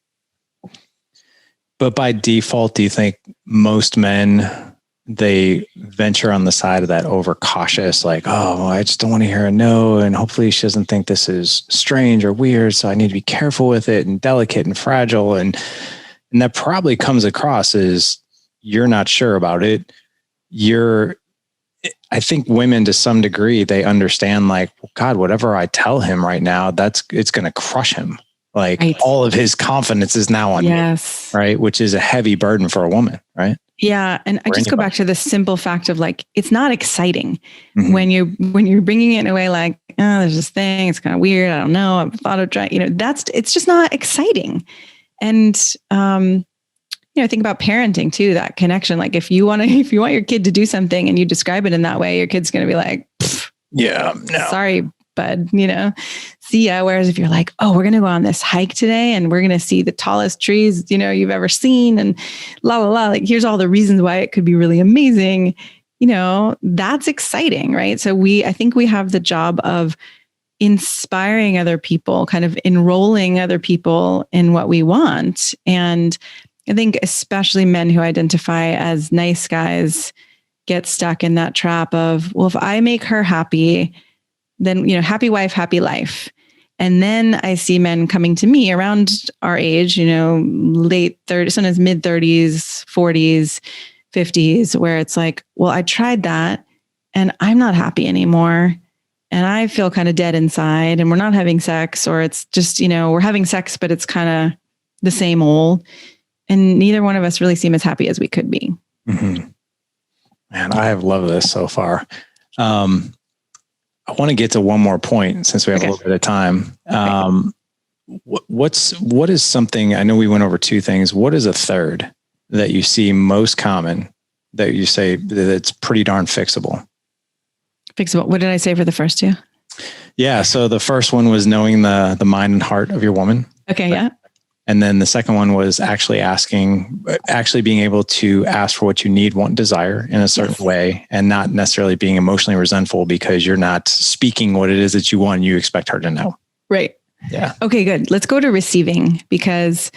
But by default, do you think most men, they venture on the side of that overcautious, oh, I just don't want to hear a no. And hopefully she doesn't think this is strange or weird. So I need to be careful with it and delicate and fragile. And that probably comes across as you're not sure about it. I think women to some degree, they understand God, whatever I tell him right now, it's going to crush him. Right. All of his confidence is now on me, right? Which is a heavy burden for a woman, right? Yeah. And I just go back to the simple fact of it's not exciting when you're bringing it in a way oh, there's this thing, it's kind of weird. I don't know. I've thought of trying, it's just not exciting. And, think about parenting too, that connection. If you want your kid to do something and you describe it in that way, your kid's going to be no, sorry, bud, see ya. Whereas if you're oh, we're going to go on this hike today and we're going to see the tallest trees, you've ever seen, and la, la, la, here's all the reasons why it could be really amazing. That's exciting, right? So I think we have the job of inspiring other people, kind of enrolling other people in what we want. And I think especially men who identify as nice guys get stuck in that trap of, well, if I make her happy, then, happy wife, happy life. And then I see men coming to me around our age, late 30s, sometimes mid 30s, 40s, 50s, where it's well, I tried that and I'm not happy anymore. And I feel kind of dead inside, and we're not having sex, or it's just, we're having sex, but it's kind of the same old. And neither one of us really seem as happy as we could be. Mm-hmm. Man, I have loved this so far. I want to get to one more point since we have a little bit of time. What is something, I know we went over two things. What is a third that you see most common that you say that it's pretty darn fixable? Fixable. What did I say for the first two? Yeah. So the first one was knowing the mind and heart of your woman. Okay. Yeah. And then the second one was actually being able to ask for what you need, want, desire in a certain way, and not necessarily being emotionally resentful because you're not speaking what it is that you want. You expect her to know. Right. Yeah. Okay, good. Let's go to receiving, because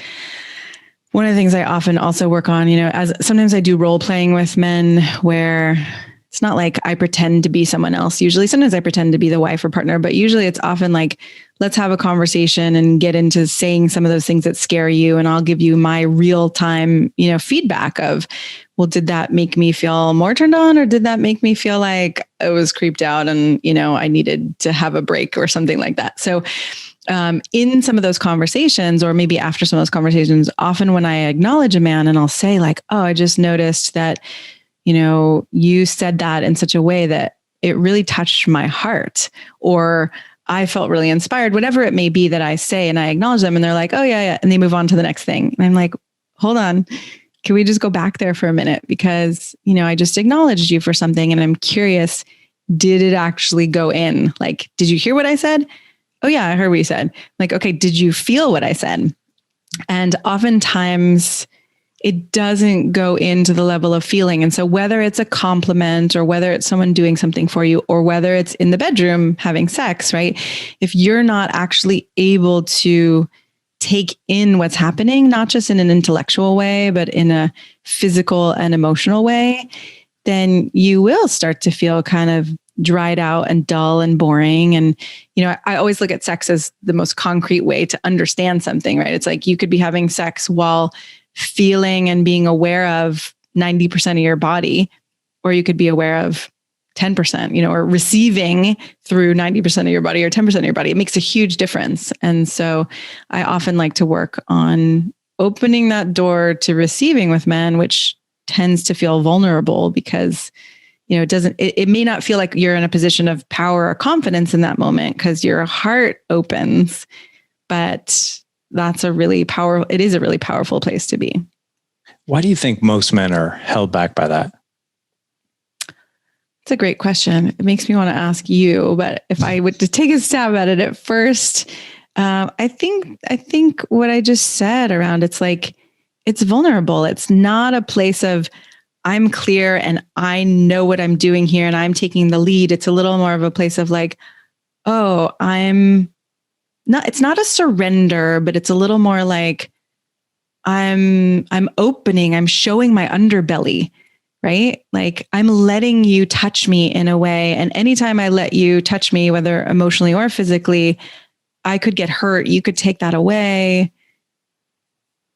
one of the things I often also work on, as sometimes I do role playing with men where it's not I pretend to be someone else. Usually, sometimes I pretend to be the wife or partner, but usually it's often let's have a conversation and get into saying some of those things that scare you. And I'll give you my real time, feedback of, well, did that make me feel more turned on? Or did that make me feel like I was creeped out and, I needed to have a break or something like that? So in some of those conversations, or maybe after some of those conversations, often when I acknowledge a man and I'll say oh, I just noticed that, you said that in such a way that it really touched my heart, or I felt really inspired, whatever it may be that I say, and I acknowledge them and they're oh, yeah. And they move on to the next thing. And I'm hold on, can we just go back there for a minute? Because, I just acknowledged you for something and I'm curious, did it actually go in? Like, did you hear what I said? Oh yeah, I heard what you said. Like, okay, did you feel what I said? And oftentimes it doesn't go into the level of feeling. And so whether it's a compliment or whether it's someone doing something for you or whether it's in the bedroom having sex, right? If you're not actually able to take in what's happening, not just in an intellectual way, but in a physical and emotional way, then you will start to feel kind of dried out and dull and boring. And, I always look at sex as the most concrete way to understand something, right? It's like you could be having sex while feeling and being aware of 90% of your body, or you could be aware of 10%, or receiving through 90% of your body or 10% of your body. It makes a huge difference. And so I often like to work on opening that door to receiving with men, which tends to feel vulnerable because, it may not feel like you're in a position of power or confidence in that moment because your heart opens, but it is a really powerful place to be. Why do you think most men are held back by that? It's a great question. It makes me want to ask you, but if I would to take a stab at it at first, I think what I just said around it's like, it's vulnerable. It's not a place of I'm clear and I know what I'm doing here and I'm taking the lead. It's a little more of a place of like, oh, it's not a surrender, but it's a little more like I'm opening, I'm showing my underbelly, right? Like I'm letting you touch me in a way. And anytime I let you touch me, whether emotionally or physically, I could get hurt. You could take that away.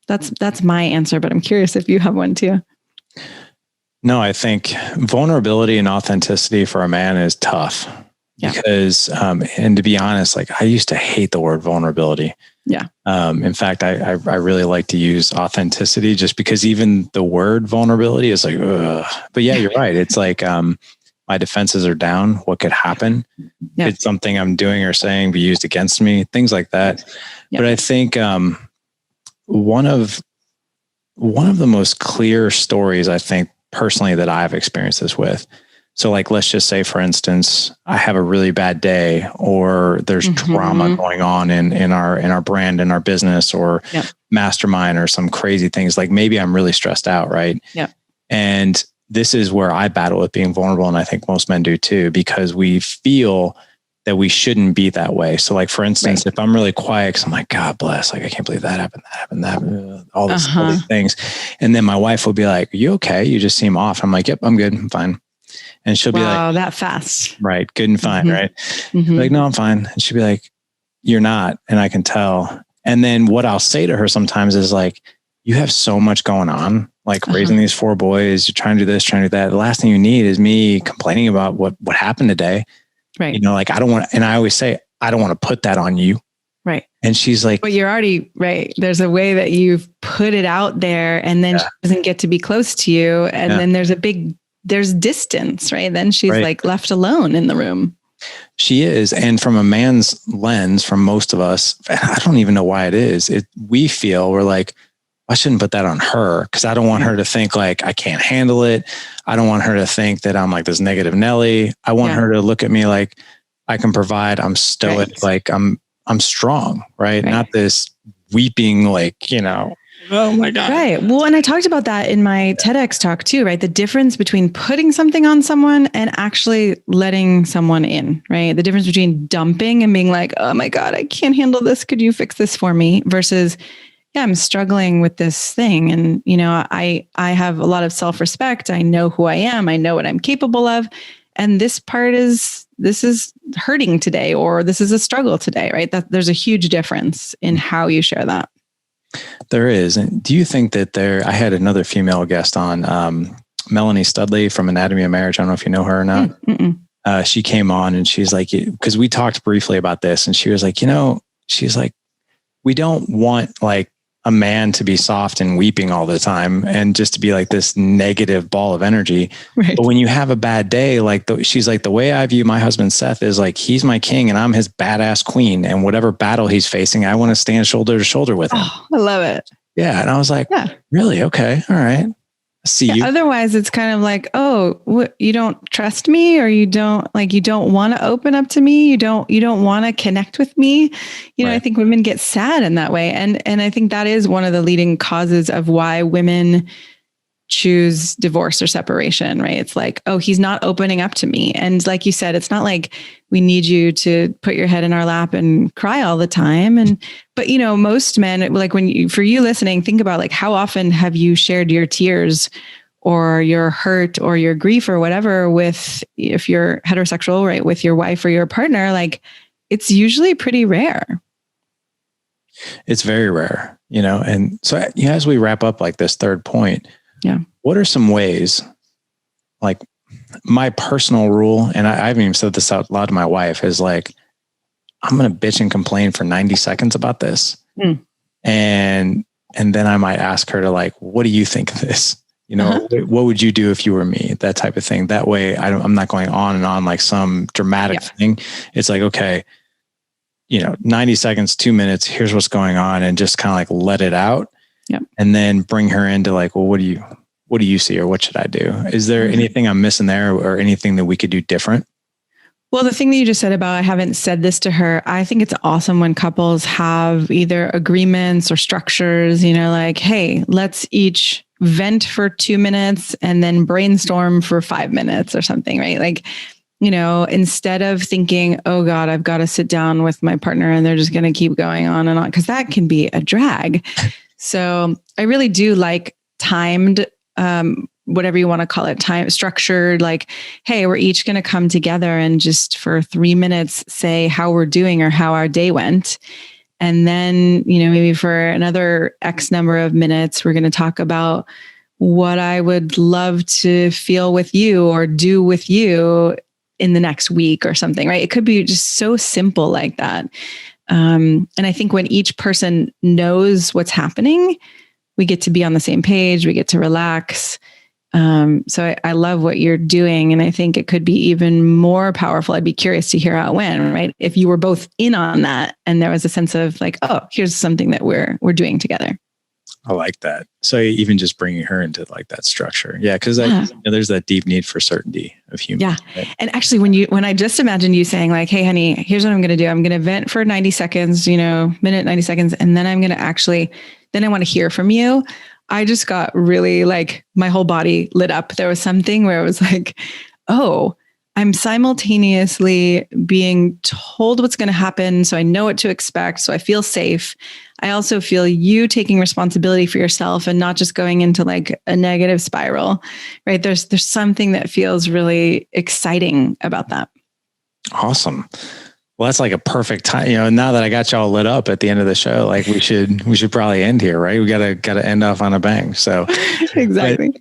That's my answer, but I'm curious if you have one too. No, I think vulnerability and authenticity for a man is tough. Yeah. Because, and to be honest, like I used to hate the word vulnerability. Yeah. In fact, I really like to use authenticity just because even the word vulnerability is like, ugh. But yeah, you're right. It's like, my defenses are down. What could happen? Yeah. It's something I'm doing or saying be used against me, things like that. Yeah. But I think, one of the most clear stories, I think personally that I've experienced this with. So like, let's just say, for instance, I have a really bad day or there's drama going on in our brand, in our business or mastermind or some crazy things. Like maybe I'm really stressed out. Right. Yeah. And this is where I battle with being vulnerable. And I think most men do too, because we feel that we shouldn't be that way. So like, for instance, if I'm really quiet, cause I'm like, God bless, like, I can't believe that happened, all these things. And then my wife will be like, are you okay? You just seem off. I'm like, yep, I'm good. I'm fine. And she'll be like, wow, that fast. Right. Good and fine. Right. Like, no, I'm fine. And she'll be like, you're not. And I can tell. And then what I'll say to her sometimes is like, you have so much going on, like raising these 4 boys, you're trying to do this, trying to do that. The last thing you need is me complaining about what happened today. Right. Like I don't want, and I always say, I don't want to put that on you. Right. And she's like, but you're already right. There's a way that you've put it out there and then she doesn't get to be close to you. And then there's distance, right? Then she's like left alone in the room. She is. And from a man's lens, from most of us, I don't even know why it is. We feel we're like, I shouldn't put that on her because I don't want her to think like I can't handle it. I don't want her to think that I'm like this negative Nelly. I want her to look at me like I can provide. I'm stoic, like I'm strong, right? Not this weeping, like, oh my God. Right. Well, and I talked about that in my TEDx talk too, right? The difference between putting something on someone and actually letting someone in, right? The difference between dumping and being like, oh my God, I can't handle this. Could you fix this for me? Versus, yeah, I'm struggling with this thing. And, I have a lot of self-respect. I know who I am. I know what I'm capable of. And this is hurting today, or this is a struggle today, right? That there's a huge difference in how you share that. There is. And do you think that I had another female guest on, Melanie Studley from Anatomy of Marriage. I don't know if you know her or not. She came on and she's like, because we talked briefly about this and she was like, she's like, we don't want like a man to be soft and weeping all the time and just to be like this negative ball of energy. Right. But when you have a bad day, like she's like, the way I view my husband, Seth, is like, he's my king and I'm his badass queen. And whatever battle he's facing, I want to stand shoulder to shoulder with him. Oh, I love it. Yeah. And I was like, really? Okay. All right. see you. Otherwise, it's kind of like, oh, what, you don't trust me, or you don't want to open up to me. You don't want to connect with me. I think women get sad in that way. And I think that is one of the leading causes of why women choose divorce or separation, right? It's like, oh, he's not opening up to me. And like you said, it's not like we need you to put your head in our lap and cry all the time. But most men, like for you listening, think about like, how often have you shared your tears or your hurt or your grief or whatever with, if you're heterosexual, right, with your wife or your partner? Like, it's usually pretty rare. It's very rare, and so as we wrap up like this third point, what are some ways, like my personal rule, and I haven't even said this out loud to my wife, is like, I'm going to bitch and complain for 90 seconds about this. And then I might ask her to like, what do you think of this? What would you do if you were me? That type of thing. That way I'm not going on and on like some dramatic thing. It's like, okay, 90 seconds, 2 minutes, here's what's going on, and just kind of like let it out. And then bring her into like, well, what do you see, or what should I do? Is there anything I'm missing there, or anything that we could do different? Well, the thing that you just said about, I haven't said this to her, I think it's awesome when couples have either agreements or structures, like, hey, let's each vent for 2 minutes and then brainstorm for 5 minutes or something, right? Like, instead of thinking, oh God, I've got to sit down with my partner and they're just going to keep going on and on, because that can be a drag. So I really do like timed, whatever you want to call it, time structured, like, hey, we're each going to come together and just for 3 minutes say how we're doing or how our day went. And then, maybe for another X number of minutes, we're going to talk about what I would love to feel with you or do with you in the next week or something, right? It could be just so simple like that. And I think when each person knows what's happening, we get to be on the same page, we get to relax. So I love what you're doing. And I think it could be even more powerful. I'd be curious to hear how it went, right? If you were both in on that and there was a sense of like, oh, here's something that we're doing together. I like that. So even just bringing her into like that structure. Yeah. Cause there's that deep need for certainty of humans. Yeah. Right? And actually when I just imagined you saying like, hey honey, here's what I'm going to do. I'm going to vent for 90 seconds, minute, 90 seconds. And then I'm going to then I want to hear from you. I just got really like my whole body lit up. There was something where it was like, oh, I'm simultaneously being told what's going to happen. So I know what to expect. So I feel safe. I also feel you taking responsibility for yourself and not just going into like a negative spiral, right? There's something that feels really exciting about that. Awesome. Well, that's like a perfect time. Now that I got y'all lit up at the end of the show, like we should probably end here, right? We gotta end off on a bang. So exactly.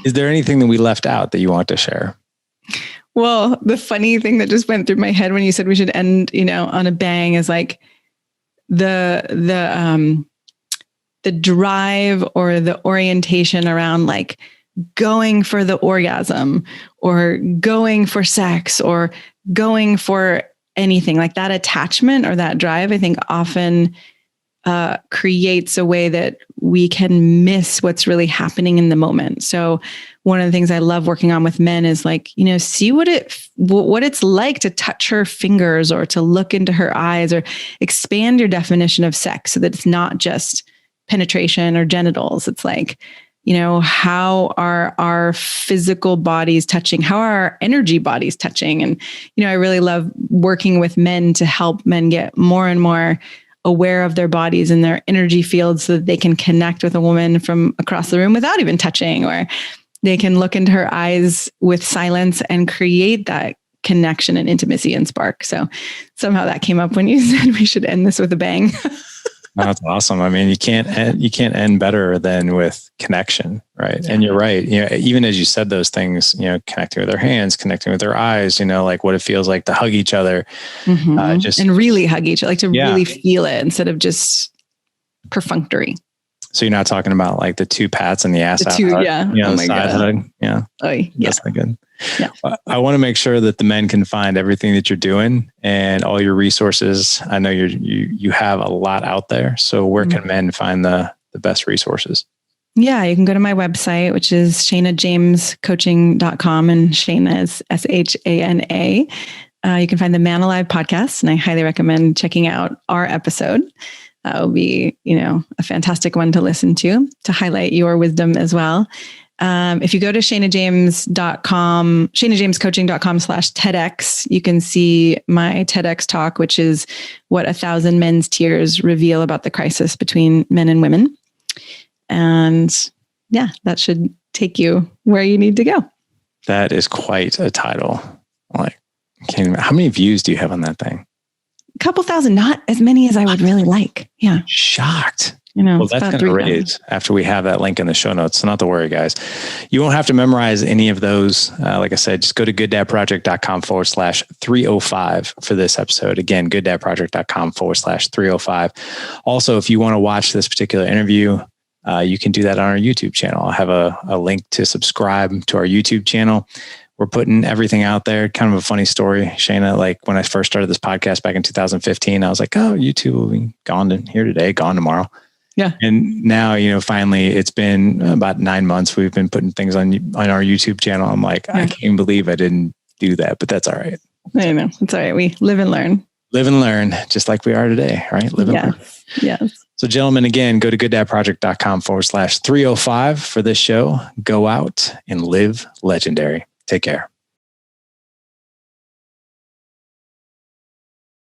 Is there anything that we left out that you want to share? Well, the funny thing that just went through my head when you said we should end, on a bang is like the drive or the orientation around like going for the orgasm or going for sex or going for anything like that attachment or that drive, I think often creates a way that we can miss what's really happening in the moment. So one of the things I love working on with men is like, see what it's like to touch her fingers or to look into her eyes or expand your definition of sex so that it's not just penetration or genitals. It's like, how are our physical bodies touching? How are our energy bodies touching? And, I really love working with men to help men get more and more aware of their bodies and their energy fields so that they can connect with a woman from across the room without even touching, or they can look into her eyes with silence and create that connection and intimacy and spark. So somehow that came up when you said we should end this with a bang. That's awesome. I mean, you can't end better than with connection, right? Yeah. And you're right. Even as you said those things, connecting with their hands, connecting with their eyes, like what it feels like to hug each other, and really hug each other, like to really feel it instead of just perfunctory. So you're not talking about like the two pats and the ass out. Oh the side hug. Yeah. Oh, yeah. That's not good. Yeah. I want to make sure that the men can find everything that you're doing and all your resources. I know you have a lot out there. So where can men find the best resources? Yeah, you can go to my website, which is shanajamescoaching.com, and Shana is Shana. You can find the Man Alive podcast, and I highly recommend checking out our episode. That will be, a fantastic one to listen to highlight your wisdom as well. If you go to shanajames.com, shanajamescoaching.com/TEDx, you can see my TEDx talk, which is what 1,000 men's tears reveal about the crisis between men and women. And yeah, that should take you where you need to go. That is quite a title. How many views do you have on that thing? A couple thousand, not as many as I would really like. Yeah. Shocked. Well, that's going to raise after we have that link in the show notes. So not to worry, guys. You won't have to memorize any of those. Like I said, just go to gooddadproject.com/305 for this episode. Again, gooddadproject.com/305. Also, if you want to watch this particular interview, you can do that on our YouTube channel. I'll have a link to subscribe to our YouTube channel. We're putting everything out there. Kind of a funny story, Shana. Like when I first started this podcast back in 2015, I was like, oh, YouTube will be gone here today, gone tomorrow. Yeah. And now, finally, it's been about 9 months. We've been putting things on our YouTube channel. I'm like, I can't believe I didn't do that, but that's all right. I know. It's all right. We live and learn. Live and learn, just like we are today, right? Live and learn. Yes. So gentlemen, again, go to gooddadproject.com/305 for this show. Go out and live legendary. Take care.